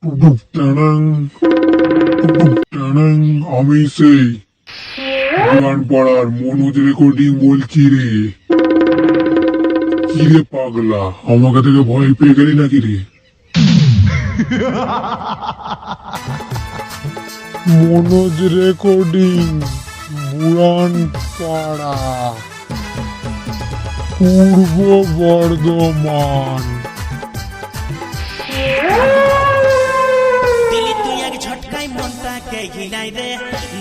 টানাং টানাং, আমি সেই গান পাড়ার মনোজ রেকর্ডিং বলছি রে। কি রে পাগলা, আমাকে থেকে ভয় পেয়ে গেলি নাকি রে? মনোজ রেকর্ডিং, বুড়ান পাড়া, পূর্ব বর্ধমান। দিলি তুই এক ঝটকায় মনটাকে ঘিলাই রে,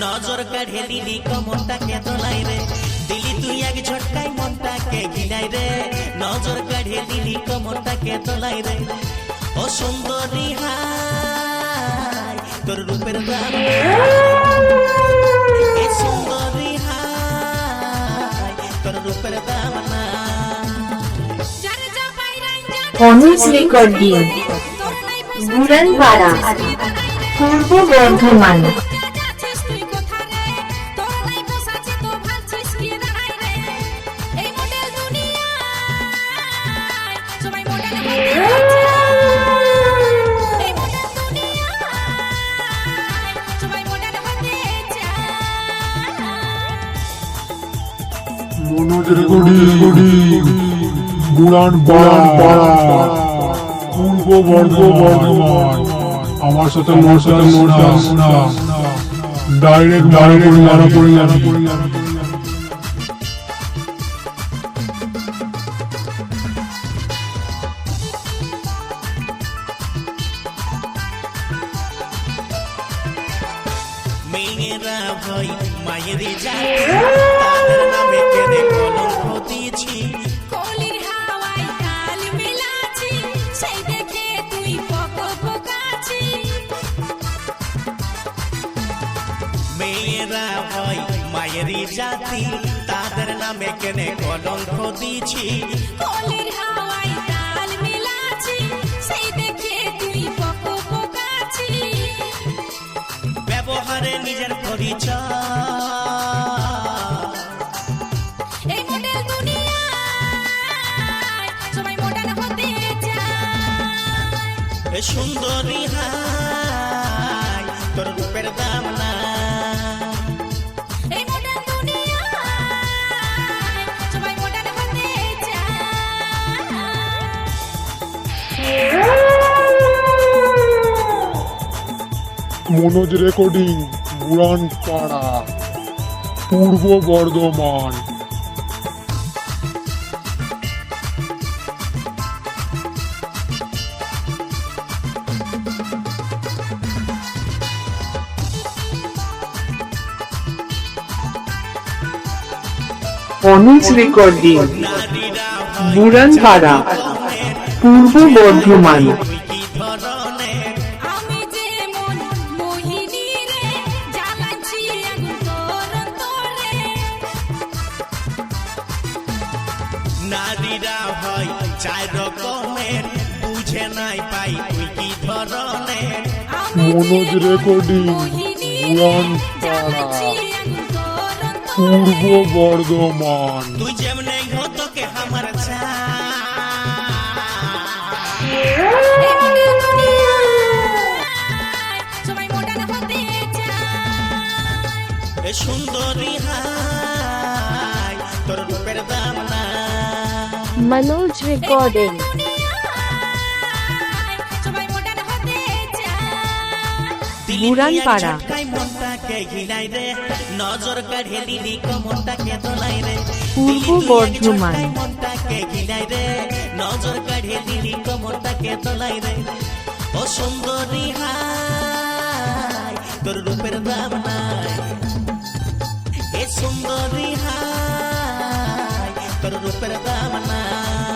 নজর কাঢ়ে দিলি কমনটাকে তোলাই রে। দিলি তুই এক ঝটকায় মনটাকে ঘিলাই রে, নজর কাঢ়ে দিলি কমনটাকে তোলাই রে। ও সুন্দরী হাই, তোর রূপের দাম এ সুন্দরী হাই, তোর রূপের দাম না। মনোজ রেকর্ডিং, বুড়ানপাড়া, পূর্ব বর্ধমান। মনোজ রেকর্ডিং, বুড়ান পাড়া, পূর্ব বর্ধমান। আমার সাথে ডাইরেক্ট মারা পড়ে যাবে। মেয়েরা ভয় মায়ের জাতি, তাদের নামে কেঁদে কলঙ্ক দিয়েছি। কলির হাওয়ায় কাল মিলাছি, সেই দেখে তুই পকাছি। মেয়েরা ভয় মায়ের জাতি, তাদের নামে কেঁদে কলঙ্ক দিয়েছি। কলির হাওয়ায় কাল মিলাছি, সেই দেখে তুই পকাছি। ব্যবহারে নিজের পরিচয়, এই মডেল দুনিয়ায় সবাই মডার্ন হতে চায়। এ সুন্দরী হাই, তোর রূপের দাম না। এই মডেল দুনিয়ায় সবাই মডার্ন হতে চায়। মনোজ রেকর্ডিং, বুড়ান পাড়া, পূর্ব বর্ধমান। মনোজ রেকর্ডিং, নারীরা বুড়ানপাড়া, পূর্ব বর্ধমান। তুই কি ধরনের, আমি যেমন মোহিনী রে, জ্বালাচ্ছি আগুন তোর অন্তরে। নারীরা হয় চার রকমের, বুঝে নাই পাই তুই কি ধরনের। মনোজ রেকর্ডিং, বুড়ান পাড়া, পূর্ব বর্ধমান। তুই যেমনে ঘটকে আমার সবাই মডার্ন হতে চায়। এ সুন্দরী হাই, তোর রূপের দাম না। মনোজ রেকর্ডিং, সবাই মডার্ন হতে চায়। বুড়ানপাড়া, মনটাকে ঘিলাই রে, নজর কাঢ়ে দিলি কমনটাকে তোলাই রে। পূর্ব বর্ধমান। মনটাকে ঘিলাই রে, নজর কাঢ়ে দিলি কমনটাকে তোলাই রে। ও সুন্দরী হাই, তোর রূপের দাম নাই। এ সুন্দরী হাই, তোর রূপের দাম নাই।